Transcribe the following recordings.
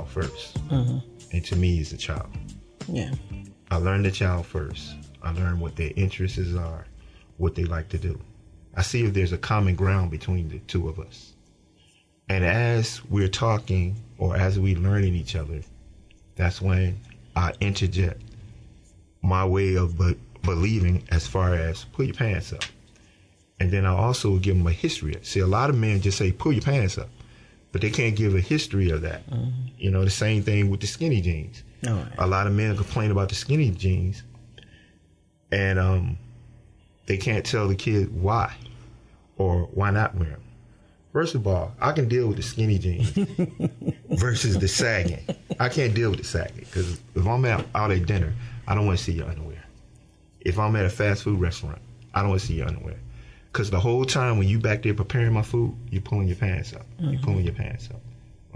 child first. And to me, he's a child. Yeah. I learn the child first. I learn what their interests are, what they like to do. I see if there's a common ground between the two of us. And as we're talking or as we're learning each other, that's when I interject my way of believing as far as pull your pants up. And then I also give them a history. See, a lot of men just say, pull your pants up, but they can't give a history of that. You know, the same thing with the skinny jeans. A lot of men complain about the skinny jeans, and they can't tell the kid why or why not wear them. First of all, I can deal with the skinny jeans versus the sagging. I can't deal with the sagging because if I'm out at dinner, I don't want to see your underwear. If I'm at a fast food restaurant, I don't want to see your underwear. Because the whole time when you back there preparing my food, you're pulling your pants up. You're pulling your pants up.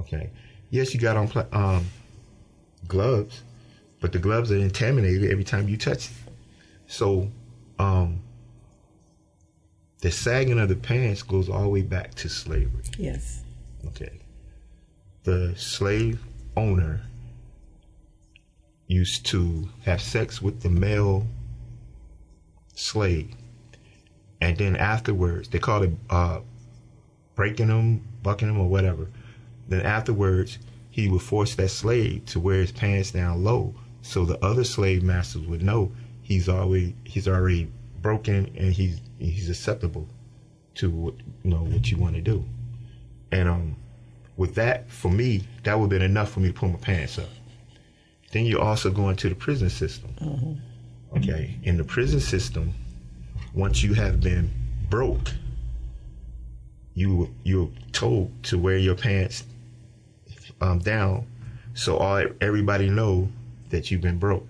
Okay. Yes, you got on gloves, but the gloves are contaminated every time you touch it. So the sagging of the pants goes all the way back to slavery. Yes. Okay. The slave owner used to have sex with the male slave. And then afterwards, they call it breaking them, bucking them, or whatever. Then afterwards, he would force that slave to wear his pants down low, so the other slave masters would know he's already broken and he's acceptable to what you want to do. And with that, for me, that would have been enough for me to pull my pants up. Then you also go into the prison system. Okay, in the prison system, once you have been broke, you're told to wear your pants down, so everybody know that you've been broke.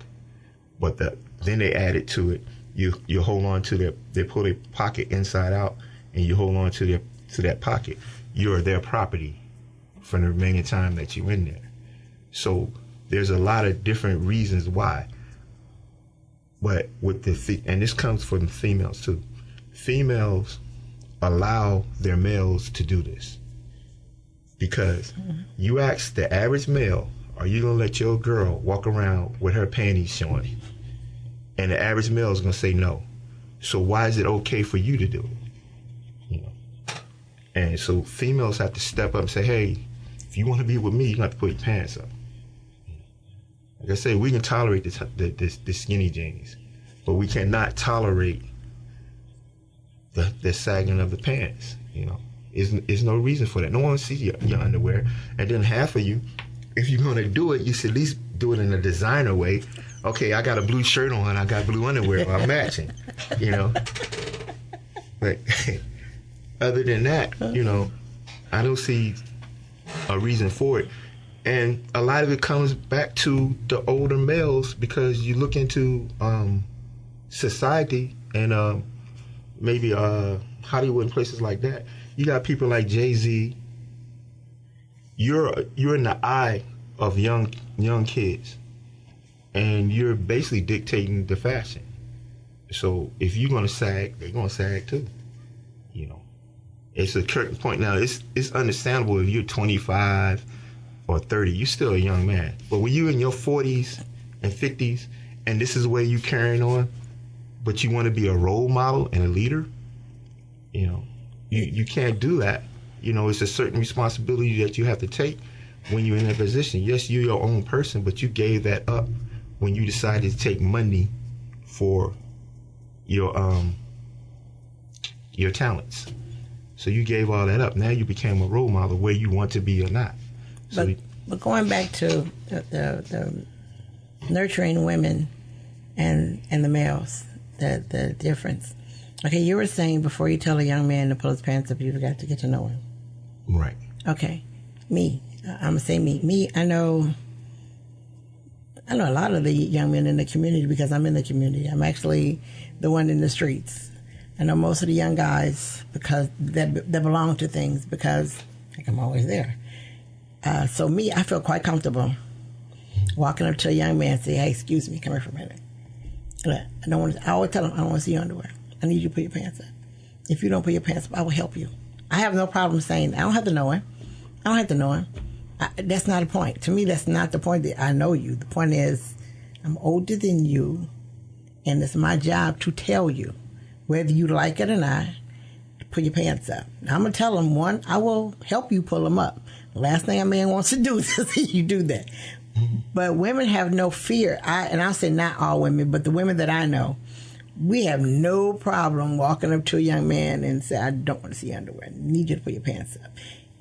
But then they added to it. You hold on to they pull their pocket inside out, and you hold on to that pocket. You're their property for the remaining time that you're in there. So there's a lot of different reasons why. But and this comes from females too. Females allow their males to do this because you ask the average male, are you gonna let your girl walk around with her panties showing? And the average male is gonna say no. So why is it okay for you to do it? And so females have to step up and say, hey, if you want to be with me, you have to put your pants up. Like I say, we can tolerate the skinny jeans, but we cannot tolerate the sagging of the pants. There's no reason for that. No one will see your underwear. And then half of you, if you're going to do it, you should at least do it in a designer way. Okay, I got a blue shirt on, I got blue underwear, I'm matching, But other than that, I don't see a reason for it. And a lot of it comes back to the older males because you look into society and maybe Hollywood and places like that. You got people like Jay-Z. You're in the eye of young kids, and you're basically dictating the fashion. So if you're gonna sag, they're gonna sag too. It's a certain point. Now it's understandable if you're 25 or 30, you're still a young man. But when you're in your 40s and 50s, and this is where you carrying on, but you want to be a role model and a leader, you can't do that. It's a certain responsibility that you have to take when you're in that position. Yes, you're your own person, but you gave that up when you decided to take money for your talents. So you gave all that up. Now you became a role model, where you want to be or not. So but going back to the nurturing women and the males, the difference. Okay, you were saying before you tell a young man to pull his pants up, you've got to get to know him. Right. Okay. I'm gonna say me. Me, I know a lot of the young men in the community because I'm in the community. I'm actually the one in the streets. I know most of the young guys because they belong to things because I'm always there. So me, I feel quite comfortable walking up to a young man and say, hey, excuse me, come here for a minute. I always tell them, I don't want to see your underwear. I need you to put your pants up. If you don't put your pants up, I will help you. I have no problem saying, I don't have to know him. I That's not a point. To me, that's not the point that I know you. The point is, I'm older than you, and it's my job to tell you, whether you like it or not, to pull your pants up. Now, I'm going to tell them, one, I will help you pull them up. The last thing a man wants to do is see you do that. Mm-hmm. But women have no fear. And I'll say not all women, but the women that I know, we have no problem walking up to a young man and say, I don't want to see your underwear. I need you to put your pants up.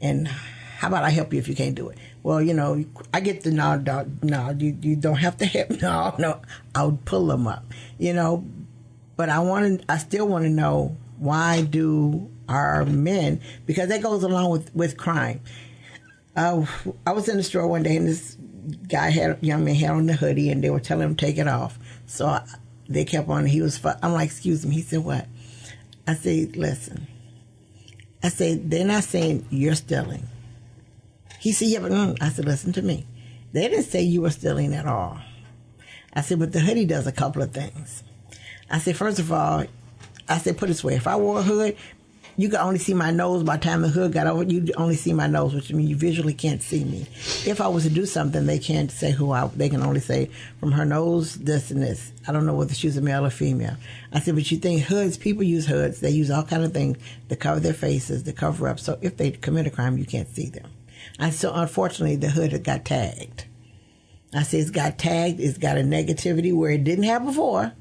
And how about I help you if you can't do it? Well, I get the no, you don't have to help. No, I'll pull them up, But I still want to know, why do our men, because that goes along with crime. I was in the store one day and this young man had on the hoodie and they were telling him to take it off. So they kept on, I'm like, excuse me. He said, what? I said, listen. I said, they're not saying you're stealing. He said, yeah, but I said, listen to me. They didn't say you were stealing at all. I said, but the hoodie does a couple of things. I said, first of all, put it this way. If I wore a hood, you could only see my nose. By the time the hood got over, you'd only see my nose, which means you visually can't see me. If I was to do something, they can't say they can only say from her nose, this and this. I don't know whether she was a male or female. I said, but you think hoods, people use hoods. They use all kind of things to cover their faces, to cover up. So if they commit a crime, you can't see them. So unfortunately, the hood had got tagged. I said, it's got tagged. It's got a negativity where it didn't have before.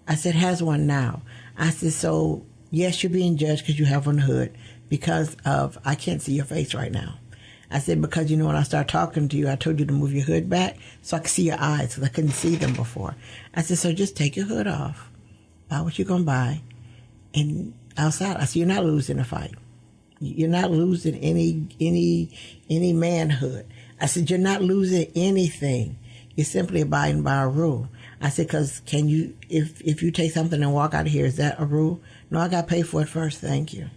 I said, it has one now. I said, so yes, you're being judged because you have on the hood because of, I can't see your face right now. I said, because when I start talking to you, I told you to move your hood back so I could see your eyes because I couldn't see them before. I said, so just take your hood off, buy what you're going to buy, and outside. I said, you're not losing a fight. You're not losing any manhood. I said, you're not losing anything. You're simply abiding by a rule. I said, because can you, if you take something and walk out of here, is that a rule? No, I got to pay for it first, thank you.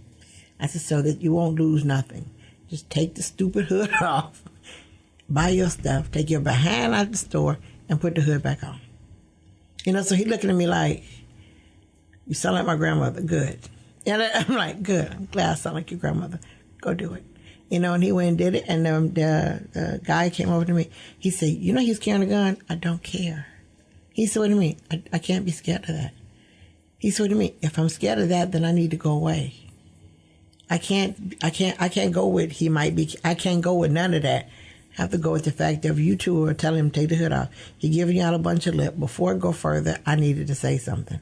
I said, so that you won't lose nothing. Just take the stupid hood off, buy your stuff, take your behind out of the store, and put the hood back on. So he looking at me like, you sound like my grandmother, good. And I'm like, good, I'm glad I sound like your grandmother. Go do it. And he went and did it, and the guy came over to me. He said, he was carrying a gun? I don't care. He said, what do you mean? I can't be scared of that. He said, what do you mean? If I'm scared of that, then I need to go away. I can't go with he might be, I can't go with none of that. I have to go with the fact that if you two are telling him to take the hood off, he giving you out a bunch of lip. Before I go further, I needed to say something.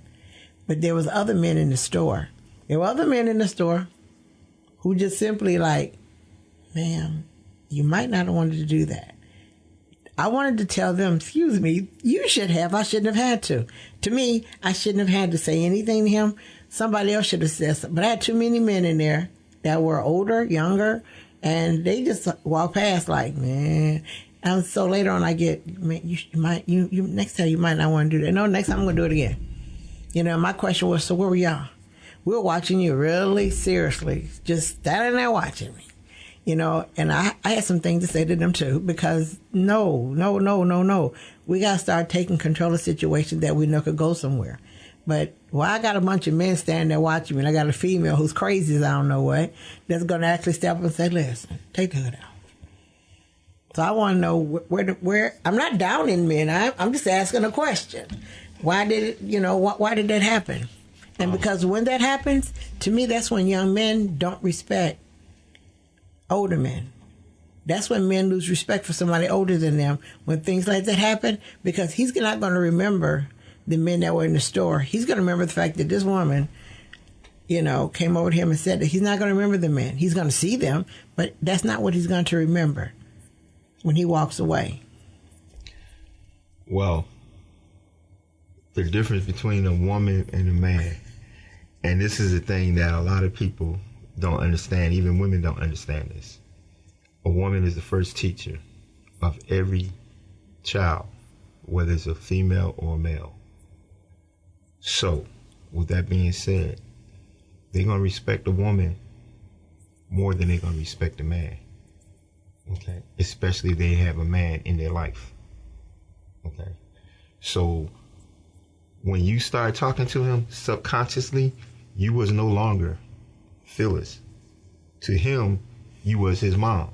But there was other men in the store. There were other men in the store who just simply like, ma'am, you might not have wanted to do that. I wanted to tell them, excuse me, you should have. I shouldn't have had to. To me, I shouldn't have had to say anything to him. Somebody else should have said something. But I had too many men in there that were older, younger, and they just walked past like, man. And so later on I get, man, you next time you might not want to do that. No, next time I'm going to do it again. My question was, so where were y'all? We were watching you really seriously, just standing there watching me. And I had some things to say to them too, because no. We got to start taking control of situations that we know could go somewhere. But I got a bunch of men standing there watching me, and I got a female who's crazy as I don't know what, that's going to actually step up and say, listen, take the hood out. So I want to know where, I'm not downing men, I'm just asking a question. Why did why did that happen? And because when that happens, to me, that's when young men don't respect older men. That's when men lose respect for somebody older than them when things like that happen, because he's not going to remember the men that were in the store. He's going to remember the fact that this woman, came over to him and said that. He's not going to remember the men. He's going to see them, but that's not what he's going to remember when he walks away. Well, the difference between a woman and a man, and this is a thing that a lot of people don't understand, even women don't understand this. A woman is the first teacher of every child, whether it's a female or a male. So, with that being said, they're going to respect a woman more than they're going to respect a man. Okay? Especially if they have a man in their life. Okay? So, when you start talking to him subconsciously, you was no longer Phyllis. To him, you was his mom.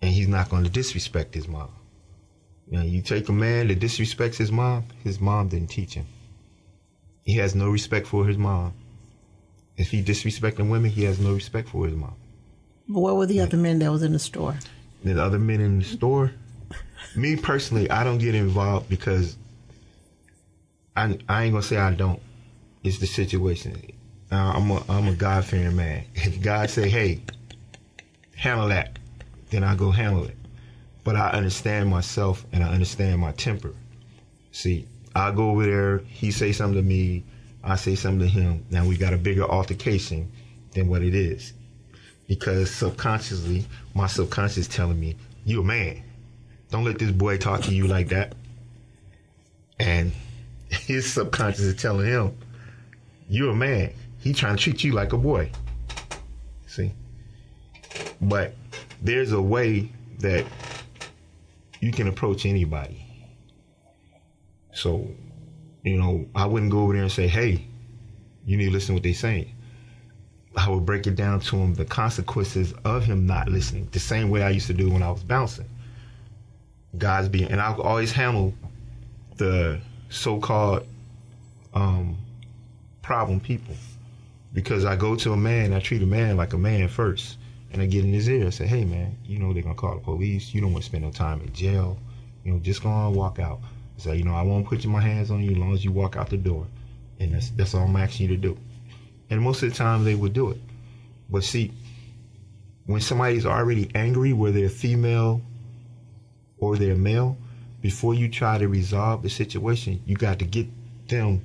and he's not going to disrespect his mom. Now, you take a man that disrespects his mom didn't teach him. He has no respect for his mom. If he disrespecting women, he has no respect for his mom. But what were the other men that was in the store? The other men in the store? Me personally, I don't get involved because I ain't gonna say I don't. It's the situation. I'm a God-fearing man. If God say, hey, handle that, then I go handle it. But I understand myself and I understand my temper. See, I go over there, he say something to me, I say something to him. Now we got a bigger altercation than what it is. Because subconsciously, my subconscious telling me, you a man. Don't let this boy talk to you like that. And his subconscious is telling him, you a man. He trying to treat you like a boy. See? But there's a way that you can approach anybody. So, I wouldn't go over there and say, hey, you need to listen to what they're saying. I would break it down to him, the consequences of him not listening, the same way I used to do when I was bouncing. And I'll always handle the so-called problem people. Because I go to a man, I treat a man like a man first. And I get in his ear and say, hey, man, they're going to call the police. You don't want to spend no time in jail. Just go on and walk out. Say, I won't put my hands on you as long as you walk out the door. And that's all I'm asking you to do. And most of the time they would do it. But see, when somebody's already angry, whether they're female or they're male, before you try to resolve the situation, you got to get them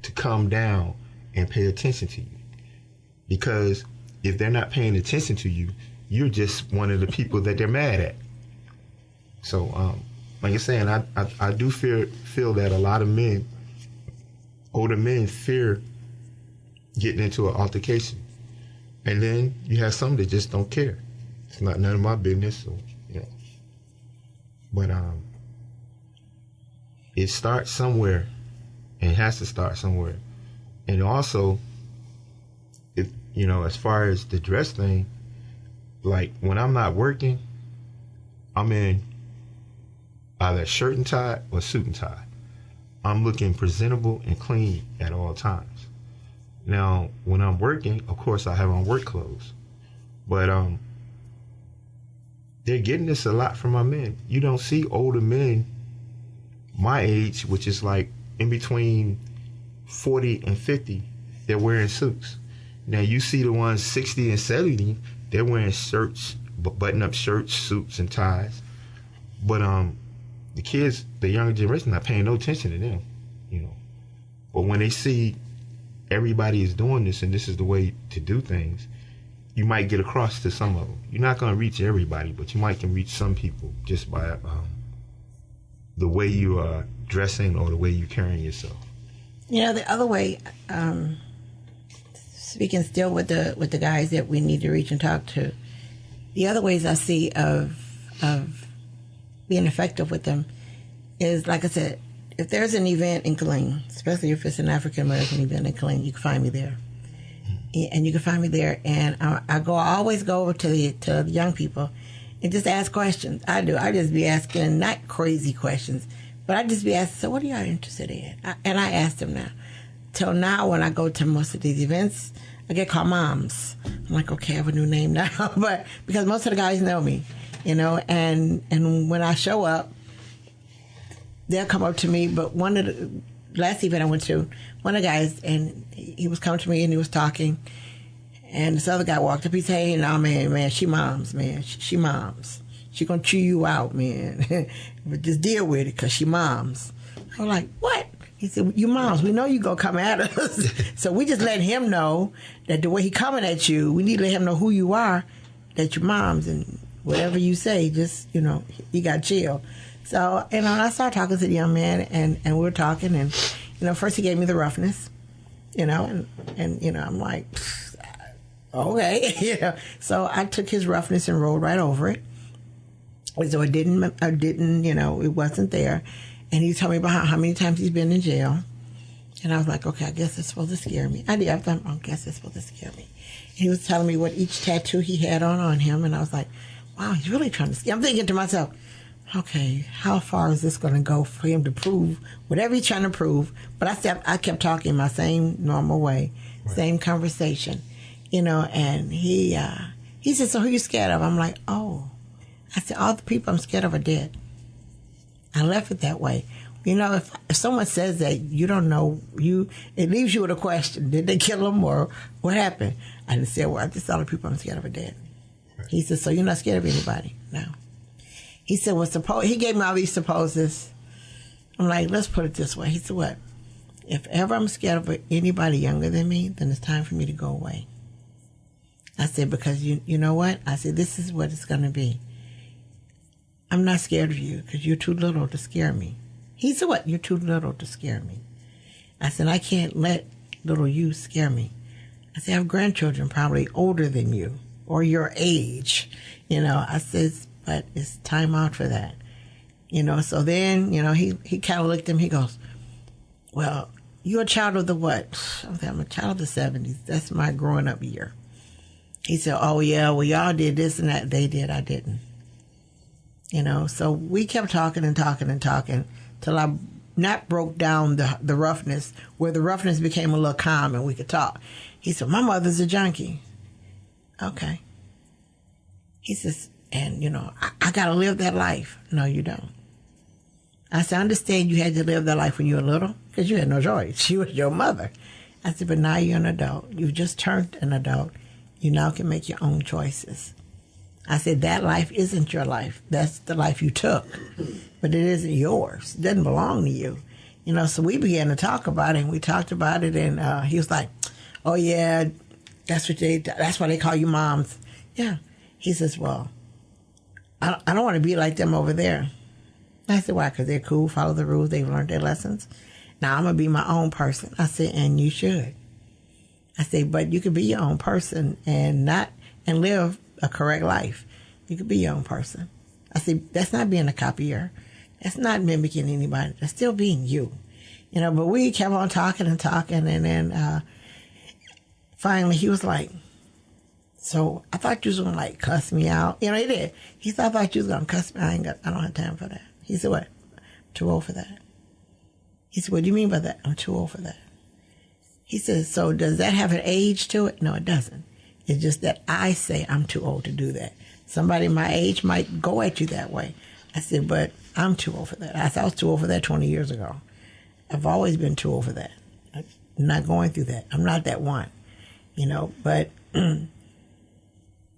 to calm down and pay attention to you. Because if they're not paying attention to you, you're just one of the people that they're mad at. So, like I'm saying, I do feel that a lot of men, older men, fear getting into an altercation. And then you have some that just don't care. It's not none of my business. So, But it starts somewhere. And it has to start somewhere. And also, if as far as the dress thing, like when I'm not working, I'm in either shirt and tie or suit and tie. I'm looking presentable and clean at all times. Now, when I'm working, of course, I have on work clothes. But they're getting this a lot from my men. You don't see older men my age, which is like in between 40 and 50, they're wearing suits. Now, you see the ones 60 and 70, they're wearing shirts, button-up shirts, suits, and ties. But the kids, the younger generation, not paying no attention to them, But when they see everybody is doing this and this is the way to do things, you might get across to some of them. You're not going to reach everybody, but you might can reach some people just by the way you are dressing or the way you're carrying yourself. The other way, speaking still with the guys that we need to reach and talk to, the other ways I see of being effective with them is, like I said, if there's an event in Killeen, especially if it's an African American event in Killeen, you can find me there. And you can find me there, and I always go over to the young people and just ask questions. I just be asking, not crazy questions, but I just be asking, so what are y'all interested in? And I ask them now. Till now, when I go to most of these events, I get called moms. I'm like, okay, I have a new name now, but because most of the guys know me, and when I show up, they'll come up to me. But one of the last event I went to, one of the guys, and he was coming to me and he was talking, and this other guy walked up. He said, hey, no, man, she moms, man. She moms. She gonna chew you out, man. But just deal with it because she moms. I was like, what? He said, you moms, we know you gonna come at us. So we just let him know that the way he coming at you, we need to let him know who you are, that you're moms, and whatever you say, just, you got chill. So, I started talking to the young man, and we were talking, and, first he gave me the roughness, and I'm like, okay, So I took his roughness and rolled right over it. So I didn't, it wasn't there. And he told me about how many times he's been in jail. And I was like, okay, I guess it's supposed to scare me. I guess it's supposed to scare me. And he was telling me what each tattoo he had on him. And I was like, wow, he's really trying to. I'm thinking to myself, okay, how far is this going to go for him to prove whatever he's trying to prove? But I kept talking my same normal way, same conversation, and he said, so who you scared of? I'm like, oh. I said, all the people I'm scared of are dead. I left it that way. If someone says that, you don't know, it leaves you with a question. Did they kill him or what happened? I didn't say, well, just all the people I'm scared of are dead. Right. He said, so you're not scared of anybody? No. He said, well, he gave me all these supposes. I'm like, let's put it this way. He said, what? If ever I'm scared of anybody younger than me, then it's time for me to go away. I said, because you know what? I said, this is what it's going to be. I'm not scared of you because you're too little to scare me. He said, what? You're too little to scare me. I said, I can't let little you scare me. I said, I have grandchildren probably older than you or your age. I said, but it's time out for that. So then, he kind of looked at him. He goes, well, you're a child of the what? I said, I'm a child of the 70s. That's my growing up year. He said, oh, yeah, well, y'all did this and that. They did. I didn't. So we kept talking and talking and talking till I not broke down the roughness, where the roughness became a little calm and we could talk. He said, my mother's a junkie. Okay. He says, and, I got to live that life. No, you don't. I said, I understand you had to live that life when you were little because you had no choice. She was your mother. I said, but now you're an adult. You've just turned an adult. You now can make your own choices. I said, that life isn't your life. That's the life you took. But it isn't yours. It doesn't belong to you. So we began to talk about it, and we talked about it, and he was like, oh, yeah, that's why they call you moms. Yeah. He says, well, I don't want to be like them over there. I said, why? Because they're cool, follow the rules, they've learned their lessons. Now I'm going to be my own person. I said, and you should. I said, but you could be your own person and live a correct life. You could be your own person. I said, that's not being a copier. That's not mimicking anybody. That's still being you. But we kept on talking and talking, and then finally he was like, so I thought you was going to cuss me out. He did. He said, I thought you was going to cuss me. I don't have time for that. He said, what? I'm too old for that. He said, what do you mean by that? I'm too old for that. He said, so does that have an age to it? No, it doesn't. It's just that I say I'm too old to do that. Somebody my age might go at you that way. I said, but I'm too old for that. I said, I was too old for that 20 years ago. I've always been too old for that. I'm not going through that. I'm not that one. But I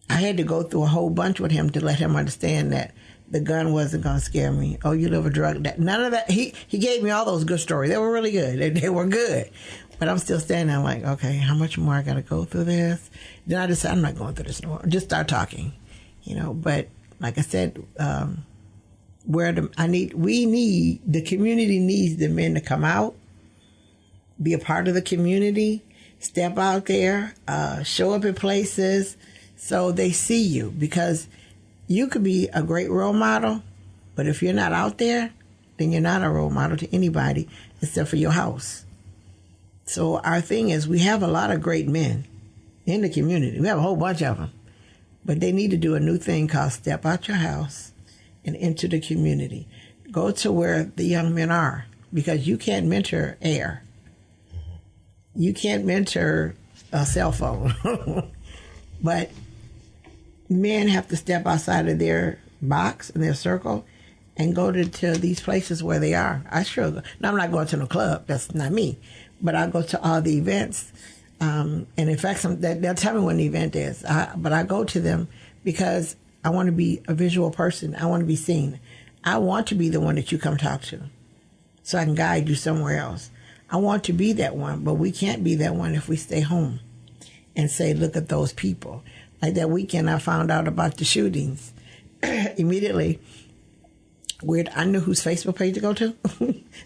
had to go through a whole bunch with him to let him understand that the gun wasn't going to scare me. Oh, you live a drug. None of that. He gave me all those good stories. They were really good. They were good. But I'm still standing there like, okay, how much more I got to go through this? Then I decided I'm not going through this no more. Just start talking, But like I said, the community needs the men to come out, be a part of the community, step out there, show up in places so they see you, because you could be a great role model, but if you're not out there, then you're not a role model to anybody except for your house. So our thing is, we have a lot of great men in the community. We have a whole bunch of them. But they need to do a new thing called step out your house and into the community. Go to where the young men are, because you can't mentor air. You can't mentor a cell phone. But men have to step outside of their box and their circle and go to these places where they are. I sure go. Now, I'm not going to no club. That's not me. But I go to all the events. And in fact, they'll tell me when the event is. But I go to them because I want to be a visual person. I want to be seen. I want to be the one that you come talk to so I can guide you somewhere else. I want to be that one, but we can't be that one if we stay home and say, look at those people. Like that weekend, I found out about the shootings. Immediately, I knew whose Facebook page to go to.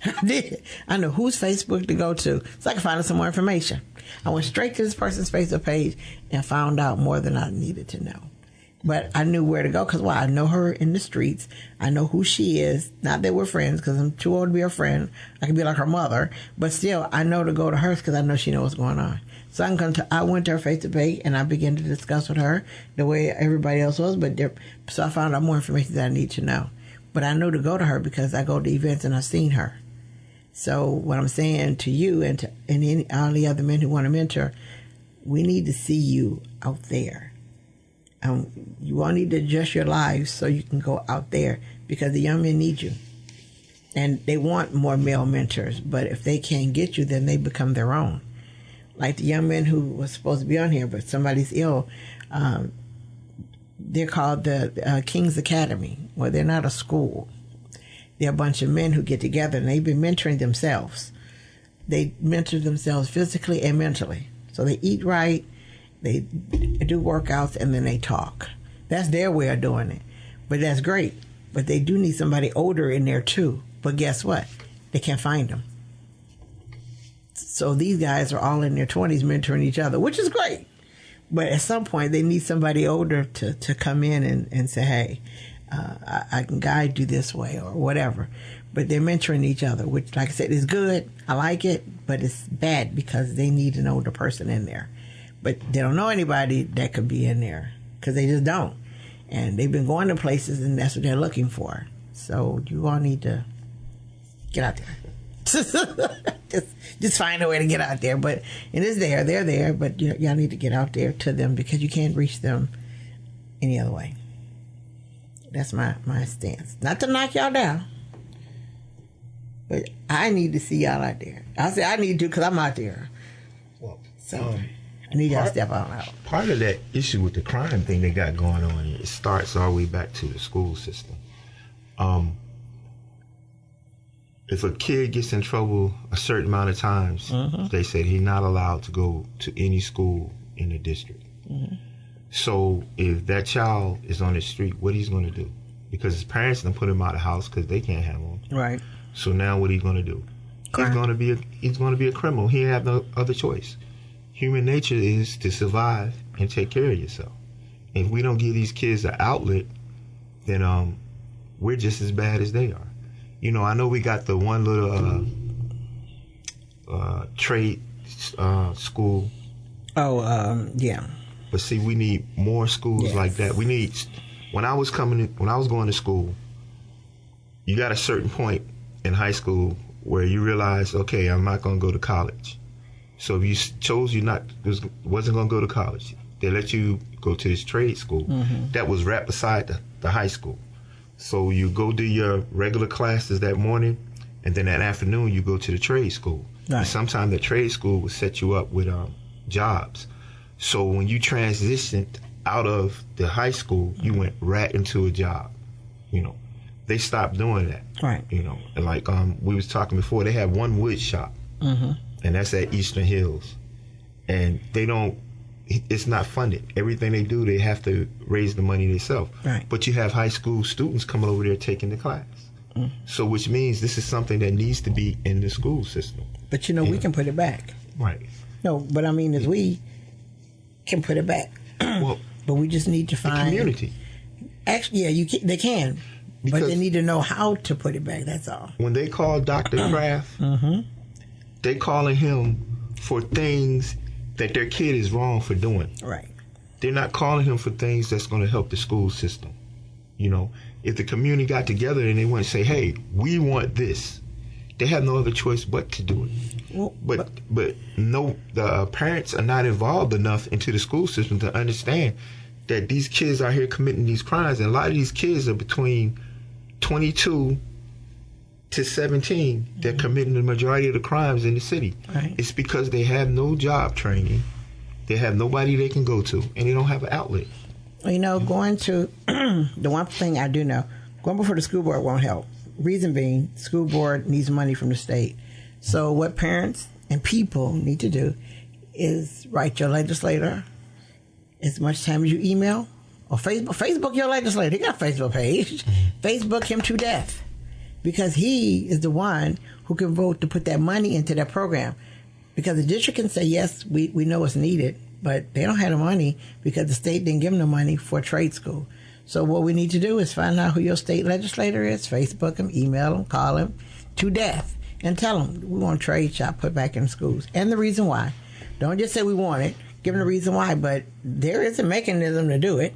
I did. I knew whose Facebook to go to so I could find out some more information. I went straight to this person's Facebook page and found out more than I needed to know. But I knew where to go because, I know her in the streets. I know who she is. Not that we're friends because I'm too old to be her friend. I can be like her mother. But still, I know to go to her because I know she knows what's going on. So I went to her face to face and I began to discuss with her the way everybody else was. So I found out more information that I need to know. But I knew to go to her because I go to events and I've seen her. So what I'm saying to you and all the other men who want to mentor, we need to see you out there. You all need to adjust your lives so you can go out there because the young men need you. And they want more male mentors, but if they can't get you, then they become their own. Like the young men who was supposed to be on here, but somebody's ill, they're called the King's Academy. Well, they're not a school. They're a bunch of men who get together and they've been mentoring themselves. They mentor themselves physically and mentally. So they eat right. They do workouts and then they talk. That's their way of doing it. But that's great. But they do need somebody older in there too. But guess what? They can't find them. So these guys are all in their 20s mentoring each other, which is great. But at some point, they need somebody older to come in and say, hey, I can guide you this way or whatever. But they're mentoring each other, which, like I said, is good. I like it, but it's bad because they need an older person in there. But they don't know anybody that could be in there because they just don't. And they've been going to places and that's what they're looking for. So you all need to get out there. just find a way to get out there. But it is there. They're there. But y'all need to get out there to them because you can't reach them any other way. That's my stance. Not to knock y'all down. But I need to see y'all out there. I say I need to because I'm out there. Well, so... I need y'all to step out. Part of that issue with the crime thing they got going on, it starts all the way back to the school system. If a kid gets in trouble a certain amount of times, they said he's not allowed to go to any school in the district. So if that child is on the street, what he's going to do? Because his parents done put him out of the house because they can't handle him. Right. So now what he's going to do? Crime. He's going to be a criminal. He have no other choice. Human nature is to survive and take care of yourself. If we don't give these kids an outlet, then we're just as bad as they are. I know we got the one little trade school. Yeah. But see, we need more schools like that. We need. When I was going to school, you got a certain point in high school where you realize, okay, I'm not going to go to college. So if you chose wasn't going to go to college, they let you go to this trade school that was right beside the high school. So you go do your regular classes that morning, and then that afternoon you go to the trade school. Right. And sometimes the trade school would set you up with jobs. So when you transitioned out of the high school, you went right into a job. They stopped doing that. Right. And like we was talking before, they have one wood shop. And that's at Eastern Hills. And it's not funded. Everything they do, they have to raise the money themselves. Right. But you have high school students coming over there taking the class. So which means this is something that needs to be in the school system. But we can put it back. Right. No, but I mean, is we can put it back. Well, but we just need to find... The community. Actually, they can. Because but they need to know how to put it back, that's all. When they call Dr. Kraft... They calling him for things that their kid is wrong for doing. Right. They're not calling him for things that's going to help the school system. If the community got together and they want to say, hey, we want this, they have no other choice but to do it. Well, but no, the parents are not involved enough into the school system to understand that these kids are here committing these crimes. And a lot of these kids are between 22 to 17, they're committing the majority of the crimes in the city. Right. It's because they have no job training, they have nobody they can go to, and they don't have an outlet. Going to, the one thing I do know, going before the school board won't help. Reason being, school board needs money from the state. So what parents and people need to do is write your legislator as much time as you email, or Facebook your legislator. He got a Facebook page. Facebook him to death. Because he is the one who can vote to put that money into that program. Because the district can say, yes, we know it's needed, but they don't have the money because the state didn't give them the money for trade school. So what we need to do is find out who your state legislator is, Facebook them, email them, call them to death, and tell them we want a trade shop put back in schools and the reason why. Don't just say we want it, give them the reason why, but there is a mechanism to do it.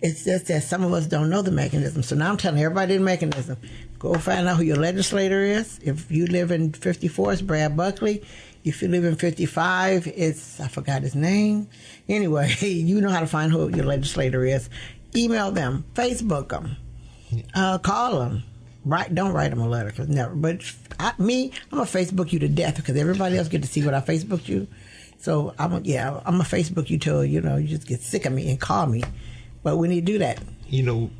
It's just that some of us don't know the mechanism. So now I'm telling everybody the mechanism. Go find out who your legislator is. If you live in 54, it's Brad Buckley. If you live in 55, I forgot his name. Anyway, you know how to find who your legislator is. Email them, Facebook them, call them. Don't write them a letter, cause never. But I'm gonna Facebook you to death because everybody else get to see what I Facebooked you. So I'm gonna Facebook you till you just get sick of me and call me. But we need to do that.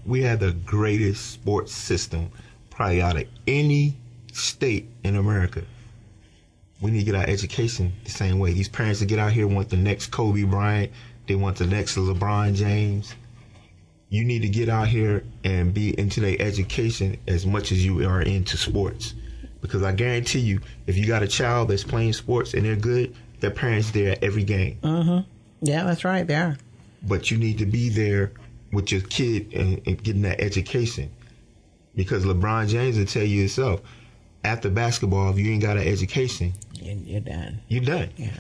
We have the greatest sports system probably out of any state in America. We need to get our education the same way. These parents that get out here want the next Kobe Bryant. They want the next LeBron James. You need to get out here and be into their education as much as you are into sports. Because I guarantee you, if you got a child that's playing sports and they're good, their parents there at every game. Mm-hmm. Yeah, that's right. They are. But you need to be there with your kid and getting that education. Because LeBron James will tell you himself, after basketball, if you ain't got an education, you're done. You're done. Yeah.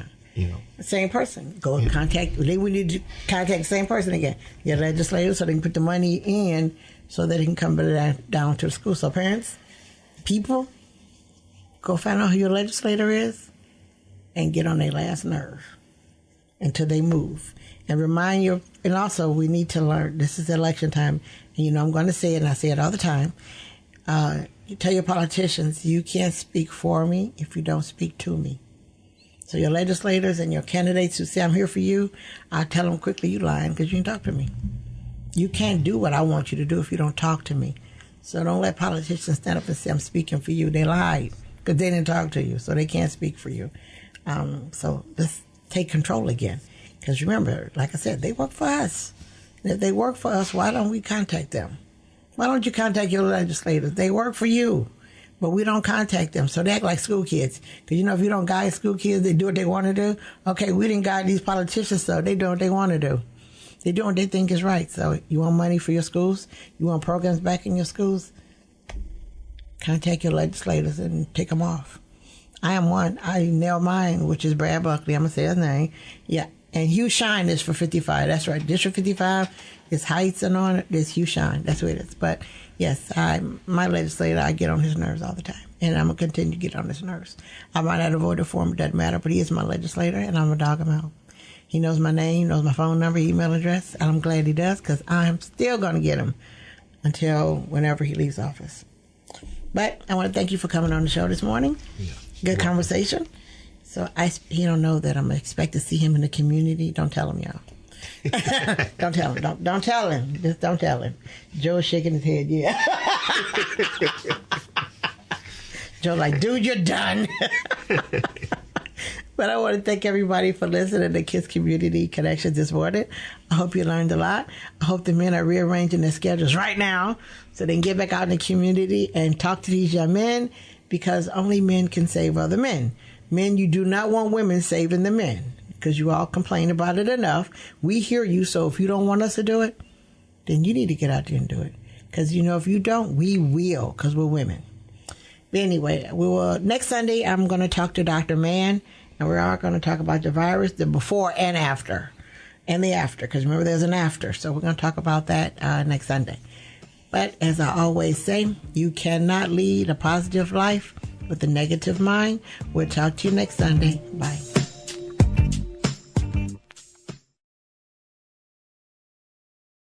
Same person. Contact. We need to contact the same person again. Your legislator, so they can put the money in, so that it can come down to the school. So parents, people, go find out who your legislator is, and get on their last nerve until they move. And remind you, and also we need to learn, this is election time, and I'm going to say it, and I say it all the time. You tell your politicians, you can't speak for me if you don't speak to me. So your legislators and your candidates who say I'm here for you, I tell them quickly, you lying because you didn't talk to me. You can't do what I want you to do if you don't talk to me. So don't let politicians stand up and say I'm speaking for you. They lied because they didn't talk to you, so they can't speak for you. So let's take control again. Because remember, like I said, they work for us. And if they work for us, why don't we contact them? Why don't you contact your legislators? They work for you, but we don't contact them. So they act like school kids. Because, if you don't guide school kids, they do what they want to do. Okay, we didn't guide these politicians, so they do what they want to do. They do what they think is right. So you want money for your schools? You want programs back in your schools? Contact your legislators and take them off. I am one. I nailed mine, which is Brad Buckley. I'm going to say his name. Yeah. And Hugh Shine is for 55. That's right. District 55 is Heights and on it. There's Hugh Shine. That's what it is. But yes, my legislator, I get on his nerves all the time. And I'm going to continue to get on his nerves. I might not have voted for him. It doesn't matter. But he is my legislator, and I'm going to dog him out. He knows my name, knows my phone number, email address. And I'm glad he does because I'm still going to get him until whenever he leaves office. But I want to thank you for coming on the show this morning. Yeah. Good conversation. So he don't know that I'm expect to see him in the community. Don't tell him, y'all. Don't tell him. Don't tell him. Just don't tell him. Joe's shaking his head. Yeah. Joe like, dude, you're done. But I want to thank everybody for listening to Kids Community Connections this morning. I hope you learned a lot. I hope the men are rearranging their schedules right now so they can get back out in the community and talk to these young men, because only men can save other men. Men, you do not want women saving the men, because you all complain about it enough. We hear you, so if you don't want us to do it, then you need to get out there and do it. Because, if you don't, we will, because we're women. But anyway, next Sunday, I'm going to talk to Dr. Mann, and we're all going to talk about the virus, the before and after, and the after, because remember, there's an after. So we're going to talk about that next Sunday. But as I always say, you cannot lead a positive life with a negative mind. We'll talk to you next Sunday. Bye.